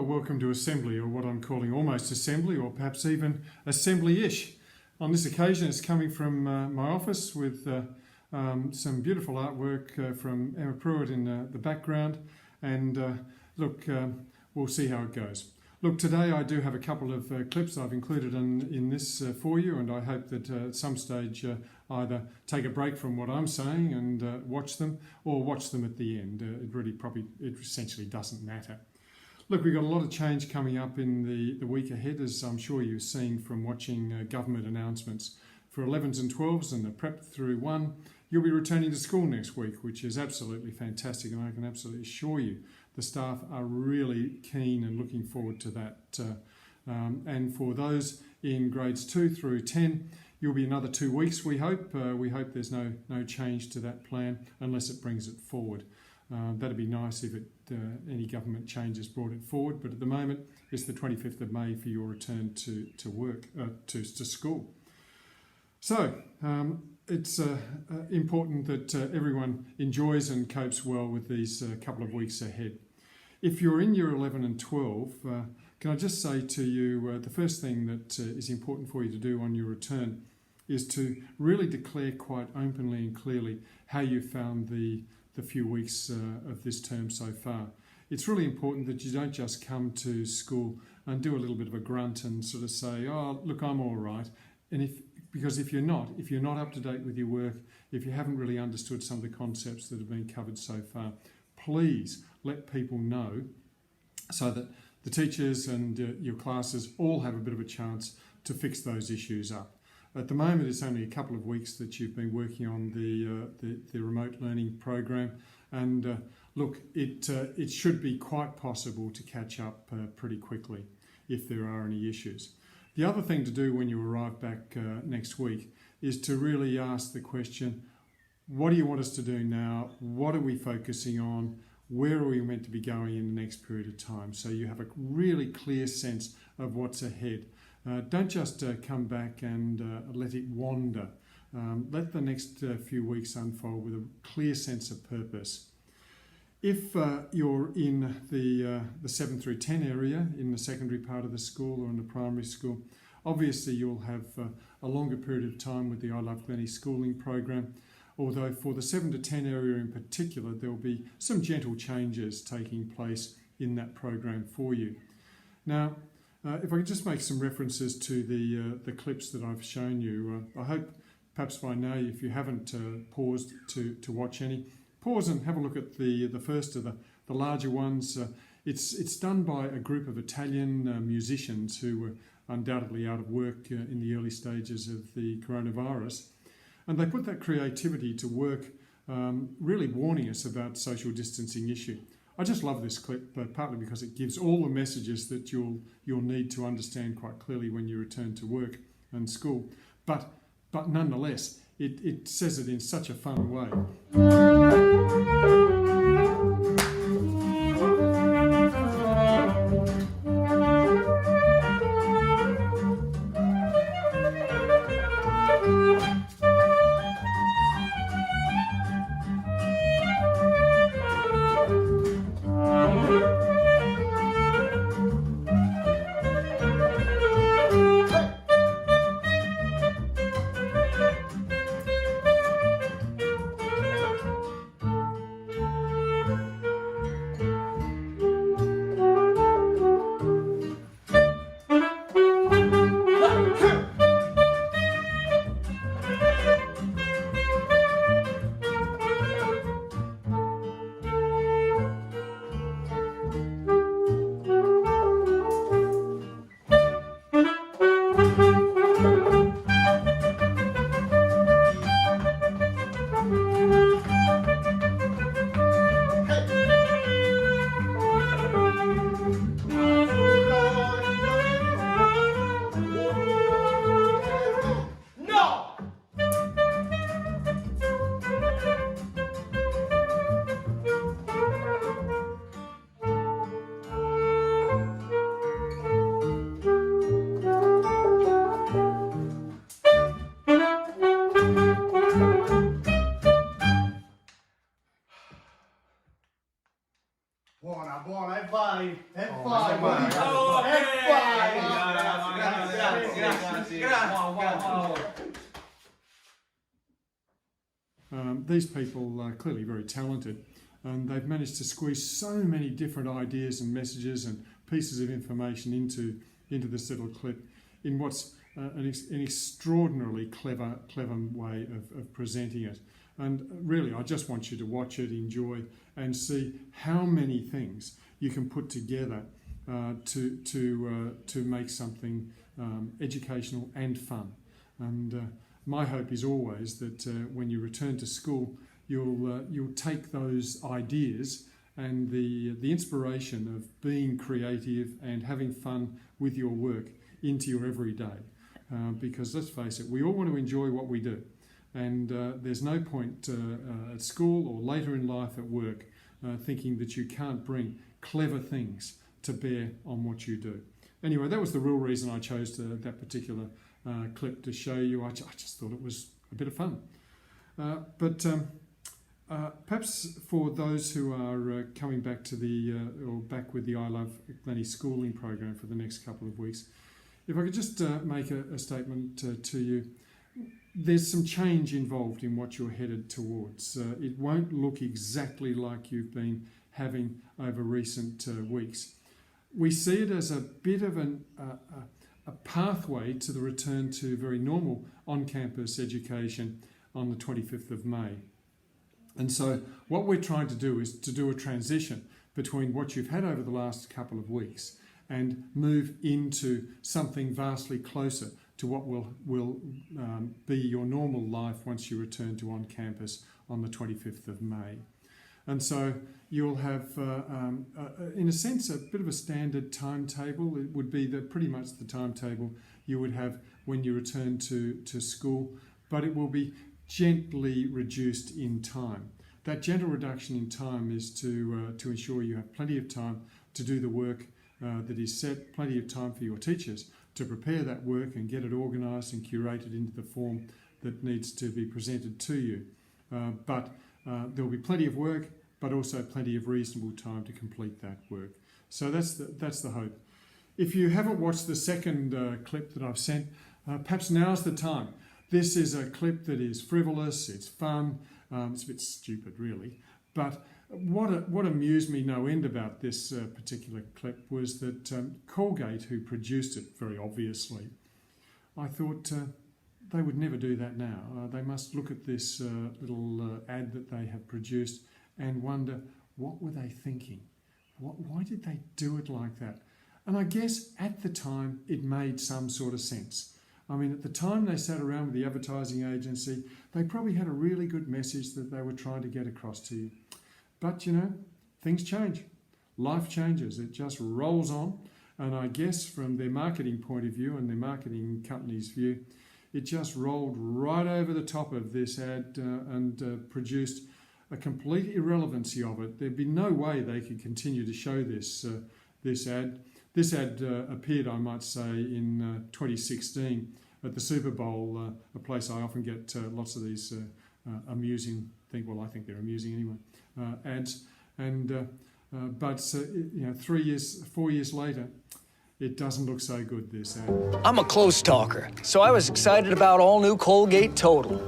Well, welcome to Assembly, or what I'm calling almost Assembly, or perhaps even Assembly-ish. On this occasion, it's coming from my office with some beautiful artwork from Emma Pruitt in the background. And look, we'll see how it goes. Look, today I do have a couple of clips I've included in this for you, and I hope that at some stage either take a break from what I'm saying and watch them, or watch them at the end. It essentially doesn't matter. Look, we've got a lot of change coming up in the week ahead, as I'm sure you've seen from watching government announcements. For 11s and 12s and the prep through 1, you'll be returning to school next week, which is absolutely fantastic, and I can absolutely assure you the staff are really keen and looking forward to that. And for those in grades 2 through 10, you'll be another 2 weeks, we hope. We hope there's no change to that plan unless it brings it forward. That'd be nice if any government changes brought it forward, but at the moment it's the 25th of May for your return to work, to school. So it's important that everyone enjoys and copes well with these couple of weeks ahead. If you're in year 11 and 12, can I just say to you, the first thing that is important for you to do on your return is to really declare quite openly and clearly how you found the few weeks of this term so far. It's really important that you don't just come to school and do a little bit of a grunt and sort of say, oh, look, I'm all right. And because if you're not up to date with your work, if you haven't really understood some of the concepts that have been covered so far, please let people know so that the teachers and your classes all have a bit of a chance to fix those issues up. At the moment, it's only a couple of weeks that you've been working on the remote learning program, and look, it should be quite possible to catch up pretty quickly if there are any issues. The other thing to do when you arrive back next week is to really ask the question, what do you want us to do now? What are we focusing on? Where are we meant to be going in the next period of time? So you have a really clear sense of what's ahead. Don't just come back and let it wander. Let the next few weeks unfold with a clear sense of purpose. If you're in the 7 through 10 area, in the secondary part of the school or in the primary school, obviously you'll have a longer period of time with the I Love Glennie schooling program, although for the 7 to 10 area in particular, there'll be some gentle changes taking place in that program for you. Now, if I could just make some references to the clips that I've shown you, I hope perhaps by now, if you haven't paused to watch any, pause and have a look at the first of the larger ones. It's done by a group of Italian musicians who were undoubtedly out of work in the early stages of the coronavirus. And they put that creativity to work, really warning us about social distancing issue. I just love this clip, partly because it gives all the messages that you'll need to understand quite clearly when you return to work and school. But nonetheless, it says it in such a fun way. five. Head five. Head five. These people are clearly very talented, and they've managed to squeeze so many different ideas and messages and pieces of information into this little clip in what's an extraordinarily clever way of presenting it. And really, I just want you to watch it, enjoy, and see how many things you can put together to make something educational and fun. And my hope is always that when you return to school, you'll take those ideas and the inspiration of being creative and having fun with your work into your everyday. Because let's face it, we all want to enjoy what we do. And there's no point at school or later in life at work thinking that you can't bring clever things to bear on what you do. Anyway, that was the real reason I chose that particular clip to show you. I just thought it was a bit of fun. But perhaps for those who are coming back to or back with the I Love Glennie schooling program for the next couple of weeks, if I could just make a statement to you. There's some change involved in what you're headed towards. It won't look exactly like you've been having over recent weeks. We see it as a bit of a pathway to the return to very normal on-campus education on the 25th of May. And so what we're trying to do is to do a transition between what you've had over the last couple of weeks and move into something vastly closer to what will be your normal life once you return to on campus on the 25th of May. And so you'll have, in a sense, a bit of a standard timetable. It would be pretty much the timetable you would have when you return to school, but it will be gently reduced in time. That gentle reduction in time is to ensure you have plenty of time to do the work that is set, plenty of time for your teachers to prepare that work and get it organised and curated into the form that needs to be presented to you. But there will be plenty of work, but also plenty of reasonable time to complete that work. So that's the hope. If you haven't watched the second clip that I've sent, perhaps now's the time. This is a clip that is frivolous, it's fun, it's a bit stupid really, but what amused me no end about this particular clip was that Colgate, who produced it very obviously, I thought they would never do that now. They must look at this little ad that they have produced and wonder, what were they thinking? Why did they do it like that? And I guess at the time it made some sort of sense. I mean, at the time they sat around with the advertising agency, they probably had a really good message that they were trying to get across to you. But, you know, things change. Life changes. It just rolls on. And I guess from their marketing point of view and their marketing company's view, it just rolled right over the top of this ad and produced a complete irrelevancy of it. There'd be no way they could continue to show this ad. This ad appeared, I might say, in 2016 at the Super Bowl, a place I often get lots of these amusing things. Well, I think they're amusing anyway. Ads, and but 4 years later, it doesn't look so good, this ad. I'm a close talker, so I was excited about all new Colgate Total.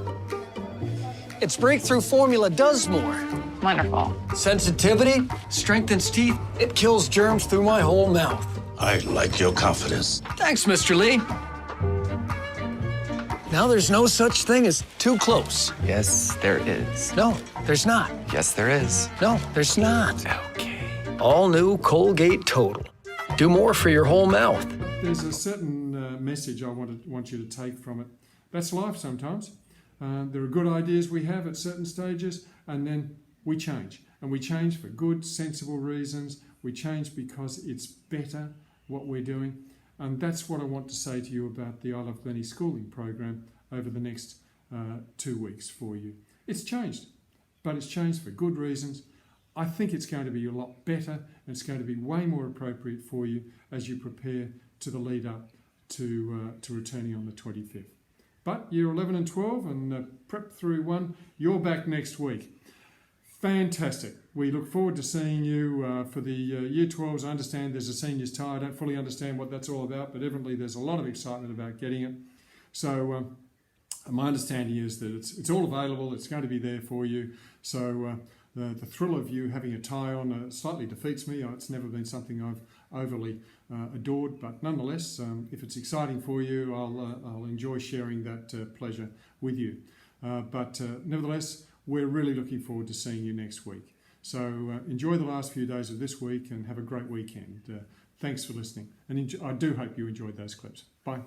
Its breakthrough formula does more. Wonderful. Sensitivity strengthens teeth. It kills germs through my whole mouth. I like your confidence. Thanks, Mr. Lee. Now there's no such thing as too close. Yes, there is. No, there's not. Yes, there is. No, there's not. Okay. All new Colgate Total. Do more for your whole mouth. There's a certain message I want you to take from it. That's life sometimes. There are good ideas we have at certain stages, and then we change. And we change for good, sensible reasons. We change because it's better what we're doing. And that's what I want to say to you about the I Love Glennie schooling program over the next 2 weeks for you. It's changed, but it's changed for good reasons. I think it's going to be a lot better, and it's going to be way more appropriate for you as you prepare to the lead up to returning on the 25th. But year 11 and 12 and prep through 1, you're back next week. Fantastic. We look forward to seeing you for the Year 12s. I understand there's a seniors tie. I don't fully understand what that's all about, but evidently there's a lot of excitement about getting it. So my understanding is that it's all available. It's going to be there for you. So the thrill of you having a tie on slightly defeats me. It's never been something I've overly adored, but nonetheless, if it's exciting for you, I'll enjoy sharing that pleasure with you. But nevertheless, we're really looking forward to seeing you next week. So enjoy the last few days of this week and have a great weekend. Thanks for listening. And I do hope you enjoyed those clips. Bye.